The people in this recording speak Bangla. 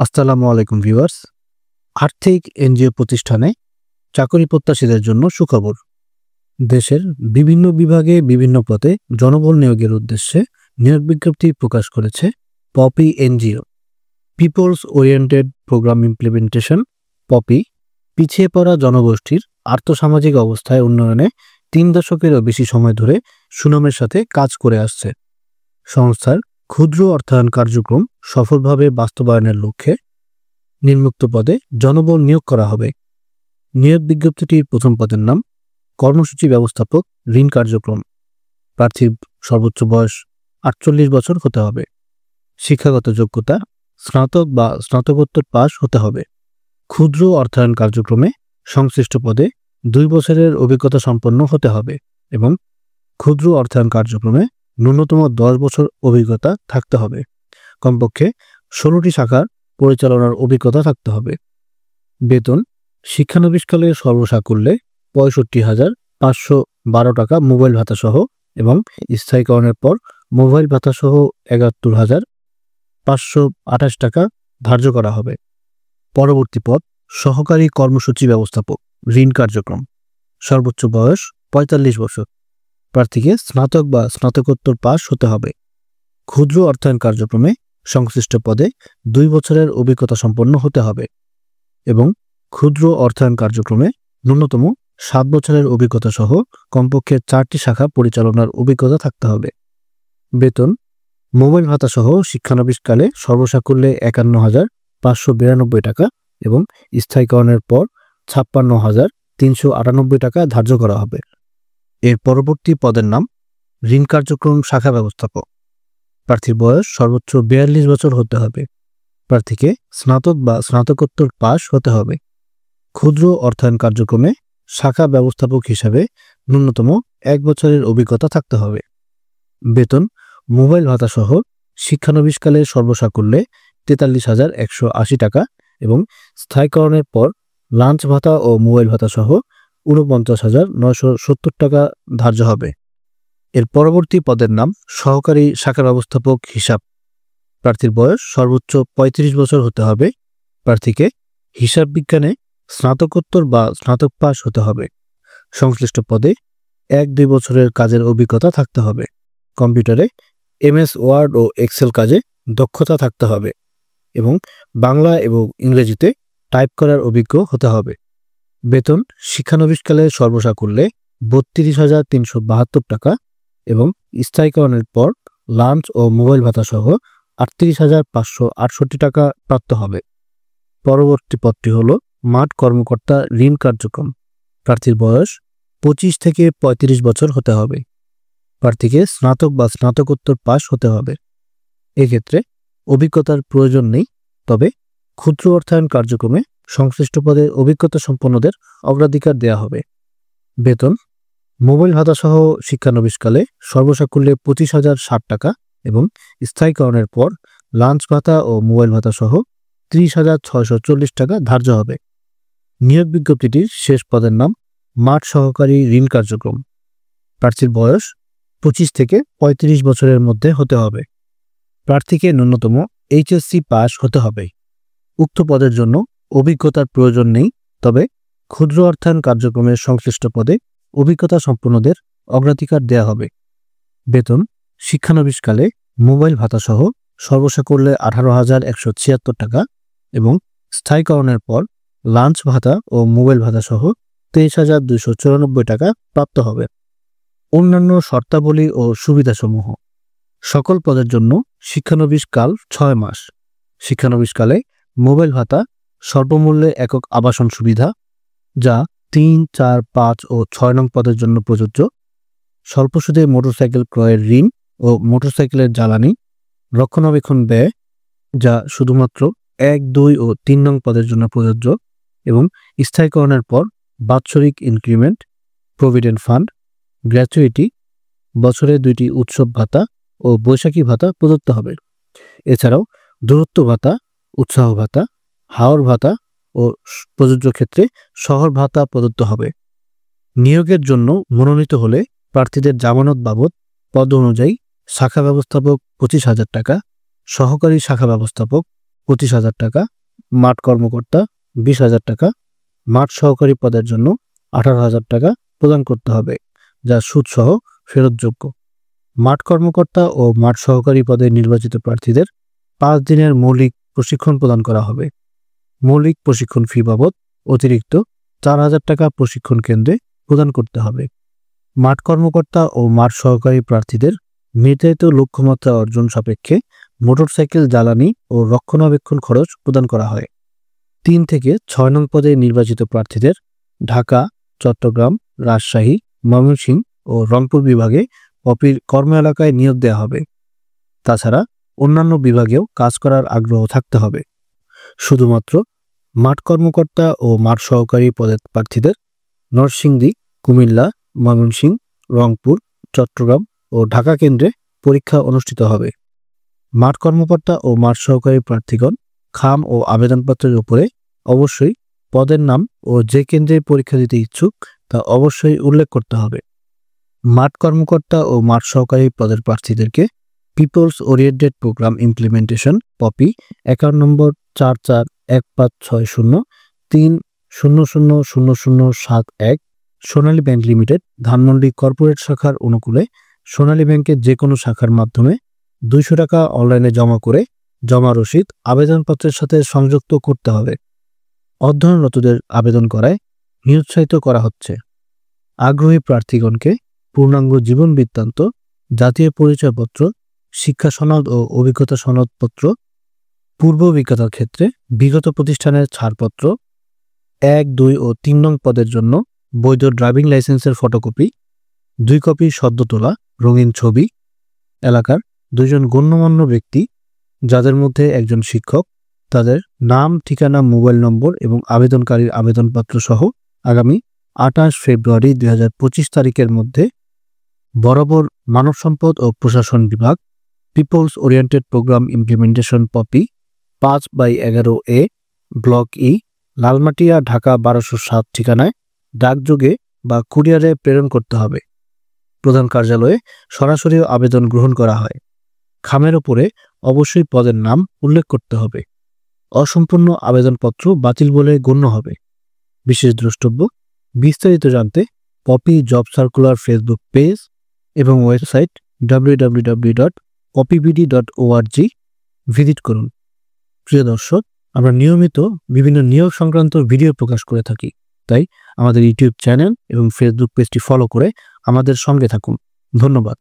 আসসালামু আলাইকুম ভিউয়ার্স। আর্থিক এনজিও প্রতিষ্ঠানে চাকরি প্রত্যাশীদের জন্য সুখবর। দেশের বিভিন্ন বিভাগে বিভিন্ন পদে জনবল নিয়োগের উদ্দেশ্যে নিয়োগ বিজ্ঞপ্তি প্রকাশ করেছে POPI NGO. Peoples oriented programme implementation POPI পিছিয়ে পড়া জনগোষ্ঠীর আর্থসামাজিক অবস্থায় উন্নয়নে 3 দশকেরও বেশি সময় ধরে সুনামের সাথে কাজ করে আসছে। সংস্থার ক্ষুদ্র অর্থায়ন কার্যক্রম সফলভাবে বাস্তবায়নের লক্ষ্যে নিম্নোক্ত পদে জনবল নিয়োগ করা হবে। নিয়োগ বিজ্ঞপ্তিটির প্রথম পদের নাম কর্মসূচি ব্যবস্থাপক ঋণ কার্যক্রম। প্রার্থীর সর্বোচ্চ বয়স 48 বছর হতে হবে। শিক্ষাগত যোগ্যতা স্নাতক বা স্নাতকোত্তর পাস হতে হবে। ক্ষুদ্র অর্থায়ন কার্যক্রমে সংশ্লিষ্ট পদে 2 বছরের অভিজ্ঞতা সম্পন্ন হতে হবে এবং ক্ষুদ্র অর্থায়ন কার্যক্রমে ন্যূনতম 10 বছর অভিজ্ঞতা থাকতে হবে। কমপক্ষে 16টি শাখার পরিচালনার অভিজ্ঞতা থাকতে হবে। বেতন শিক্ষানবিশকালে সর্বসাকুল্যে 65,512 টাকা মোবাইল ভাতা সহ এবং স্থায়ীকরণের পর মোবাইল ভাতা সহ 71,528 টাকা ধার্য করা হবে। পরবর্তী পদ সহকারী কর্মসূচি ব্যবস্থাপক ঋণ কার্যক্রম। সর্বোচ্চ বয়স 45 বছর। প্রার্থীকে স্নাতক বা স্নাতকোত্তর পাস হতে হবে। ক্ষুদ্র অর্থায়ন কার্যক্রমে সংশ্লিষ্ট পদে 2 বছরের অভিজ্ঞতা সম্পন্ন হতে হবে এবং ক্ষুদ্র অর্থায়ন কার্যক্রমে ন্যূনতম 7 বছরের অভিজ্ঞতা সহ কমপক্ষে 4টি শাখা পরিচালনার অভিজ্ঞতা থাকতে হবে। বেতন মোবাইল ভাতা সহ শিক্ষানবিশকালে সর্বসাকুল্যে 51,592 টাকা এবং স্থায়ীকরণের পর 56,398 টাকা ধার্য করা হবে। এর পরবর্তী পদের নাম ঋণ কার্যক্রম শাখা ব্যবস্থাপক। প্রার্থীর বয়স সর্বোচ্চ 42 বছর হতে হবে। প্রার্থীকে স্নাতক বা স্নাতকোত্তর পাস হতে হবে। ক্ষুদ্র অর্থায়ন কার্যক্রমে শাখা ব্যবস্থাপক হিসাবে ন্যূনতম 1 বছরের অভিজ্ঞতা থাকতে হবে। বেতন মোবাইল ভাতা সহ শিক্ষানবিশকালে সর্বসাকুল্যে 43,180 টাকা এবং স্থায়ীকরণের পর লাঞ্চ ভাতা ও মোবাইল ভাতা সহ 49,970 টাকা ধার্য হবে। এর পরবর্তী পদের নাম সহকারী শাখা ব্যবস্থাপক হিসাব। প্রার্থীর বয়স সর্বোচ্চ 35 বছর হতে হবে। প্রার্থীকে হিসাব বিজ্ঞানে স্নাতকোত্তর বা স্নাতক পাস হতে হবে। সংশ্লিষ্ট পদে 1-2 বছরের কাজের অভিজ্ঞতা থাকতে হবে। কম্পিউটারে MS ওয়ার্ড ও এক্সেল কাজে দক্ষতা থাকতে হবে এবং বাংলা এবং ইংরেজিতে টাইপ করার অভিজ্ঞ হতে হবে। বেতন শিক্ষানবিশকালে সর্বসাকুল্যে 32,372 টাকা এবং স্থায়ীকরণের পর লাঞ্চ ও মোবাইল ভাতা সহ 38,568 টাকা প্রাপ্ত হবে। পরবর্তী পদটি হল মাঠ কর্মকর্তা ঋণ কার্যক্রম। প্রার্থীর বয়স 25 থেকে 35 বছর হতে হবে। প্রার্থীকে স্নাতক বা স্নাতকোত্তর পাস হতে হবে। এক্ষেত্রে অভিজ্ঞতার প্রয়োজন নেই, তবে ক্ষুদ্র অর্থায়ন কার্যক্রমে সংশ্লিষ্ট পদে অভিজ্ঞতা সম্পন্নদের অগ্রাধিকার দেওয়া হবে। বেতন মোবাইল ভাতা সহ শিক্ষানবিশকালে সর্বসাকুল্যে 25,060 টাকা এবং স্থায়ীকরণের পর লাঞ্চ ভাতা ও মোবাইল ভাতা সহ 30,640 টাকা ধার্য হবে। নিয়োগ বিজ্ঞপ্তিটির শেষ পদের নাম মাঠ সহকারী ঋণ কার্যক্রম। প্রার্থীর বয়স 25 থেকে 35 বছরের মধ্যে হতে হবে। প্রার্থীকে ন্যূনতম HSC পাস হতে হবে। উক্ত পদের জন্য অভিজ্ঞতার প্রয়োজন নেই, তবে ক্ষুদ্র অর্থায়ন কার্যক্রমের সংশ্লিষ্ট পদে অভিজ্ঞতা সম্পন্নদের অগ্রাধিকার দেয়া হবে। বেতন শিক্ষানবিশকালে মোবাইল ভাতা সহ সর্বসাকুল্যে 18,176 টাকা এবং স্থায়ীকরণের পর লাঞ্চ ভাতা ও মোবাইল ভাতা সহ 23,294 টাকা প্রাপ্ত হবে। অন্যান্য শর্তাবলী ও সুবিধাসমূহ সকল পদের জন্য শিক্ষানবিশকাল 6 মাস। শিক্ষানবিশকালে মোবাইল ভাতা সর্বমূল্যে একক আবাসন সুবিধা, যা 3, 4, 5 ও 6 নং পদের জন্য প্রযোজ্য। স্বল্প সুদে মোটরসাইকেল ক্রয়ের ঋণ ও মোটরসাইকেলের জ্বালানি রক্ষণাবেক্ষণ ব্যয়, যা শুধুমাত্র 1, 2 ও 3 নং পদের জন্য প্রযোজ্য এবং স্থায়ীকরণের পর বাৎসরিক ইনক্রিমেন্ট, প্রভিডেন্ট ফান্ড, গ্র্যাচুইটি, বছরে 2টি উৎসব ভাতা ও বৈশাখী ভাতা প্রদত্ত হবে। এছাড়াও দূরত্ব ভাতা, উৎসাহ ভাতা, হাওর ভাতা ও প্রযোজ্য ক্ষেত্রে শহর ভাতা প্রদত্ত হবে। নিয়োগের জন্য মনোনীত হলে প্রার্থীদের জামানত বাবদ পদ অনুযায়ী শাখা ব্যবস্থাপক 25,000 টাকা, সহকারী শাখা ব্যবস্থাপক 25,000 টাকা, মাঠ কর্মকর্তা 20,000 টাকা, মাঠ সহকারী পদের জন্য 18,000 টাকা প্রদান করতে হবে, যা সুদসহ ফেরতযোগ্য। মাঠ কর্মকর্তা ও মাঠ সহকারী পদে নির্বাচিত প্রার্থীদের 5 দিনের মৌলিক প্রশিক্ষণ প্রদান করা হবে। মৌলিক প্রশিক্ষণ ফি বাবদ অতিরিক্ত 4,000 টাকা প্রশিক্ষণ কেন্দ্রে প্রদান করতে হবে। মাঠ কর্মকর্তা ও মাঠ সহকারী প্রার্থীদের নির্ধারিত লক্ষ্যমাত্রা অর্জন সাপেক্ষে মোটরসাইকেল জ্বালানি ও রক্ষণাবেক্ষণ খরচ প্রদান করা হয়। 3 থেকে 6 নং পদে নির্বাচিত প্রার্থীদের ঢাকা, চট্টগ্রাম, রাজশাহী, ময়মনসিংহ ও রংপুর বিভাগে পপির কর্ম এলাকায় নিয়োগ দেওয়া হবে। তাছাড়া অন্যান্য বিভাগেও কাজ করার আগ্রহ থাকতে হবে। শুধুমাত্র মাঠ কর্মকর্তা ও মাঠ সহকারী পদের প্রার্থীদের নরসিংদী, কুমিল্লা, ময়মনসিংহ, রংপুর, চট্টগ্রাম ও ঢাকা কেন্দ্রে পরীক্ষা অনুষ্ঠিত হবে। মাঠ কর্মকর্তা ও মাঠ সহকারী প্রার্থীগণ খাম ও আবেদনপত্রের উপরে অবশ্যই পদের নাম ও যে কেন্দ্রে পরীক্ষা দিতে ইচ্ছুক তা অবশ্যই উল্লেখ করতে হবে। মাঠ কর্মকর্তা ও মাঠ সহকারী পদের প্রার্থীদেরকে people's oriented programme implementation POPI account number 44156003000071 Sonali bank limited Dhanmondi corporate শাখার অনুকূলে সোনালী ব্যাংকের যে কোনো শাখার মাধ্যমে 200 টাকা অনলাইনে জমা করে জমা রসিদ আবেদনপত্রের সাথে সংযুক্ত করতে হবে। অধ্যয়নরতদের আবেদন করায় নিরুৎসাহিত করা হচ্ছে। আগ্রহী প্রার্থীগণকে পূর্ণাঙ্গ জীবন বৃত্তান্ত, জাতীয় পরিচয়পত্র, শিক্ষা সনদ ও অভিজ্ঞতা সনদপত্র, পূর্ব অভিজ্ঞতার ক্ষেত্রে বিগত প্রতিষ্ঠানের ছাড়পত্র, 1, 2 ও 3 নং পদের জন্য বৈধ ড্রাইভিং লাইসেন্সের ফটোকপি, 2 কপি সদ্য তোলা রঙিন ছবি, এলাকার 2 জন গণ্যমান্য ব্যক্তি যাদের মধ্যে একজন শিক্ষক, তাদের নাম, ঠিকানা, মোবাইল নম্বর এবং আবেদনকারীর আবেদনপত্র সহ আগামী 28 ফেব্রুয়ারি 2025 তারিখের মধ্যে বরাবর মানব সম্পদ ও প্রশাসন বিভাগ, peoples oriented programme implementation POPI 5/11A block E, Lalmatia, Dhaka 1207 ঠিকানায় ডাকযোগে বা কুরিয়ারে প্রেরণ করতে হবে। প্রধান কার্যালয়ে সরাসরি আবেদন গ্রহণ করা হয়। খামের ওপরে অবশ্যই পদের নাম উল্লেখ করতে হবে। অসম্পূর্ণ আবেদনপত্র বাতিল বলে গণ্য হবে। বিশেষ দ্রষ্টব্য, বিস্তারিত জানতে Popi job circular Facebook page এবং ওয়েবসাইট www.popibd.org ভিজিট করুন। প্রিয় দর্শক, আমরা নিয়মিত বিভিন্ন নিয়োগ সংক্রান্ত ভিডিও প্রকাশ করে থাকি, তাই আমাদের ইউটিউব চ্যানেল এবং ফেসবুক পেজটি ফলো করে আমাদের সঙ্গে থাকুন। ধন্যবাদ।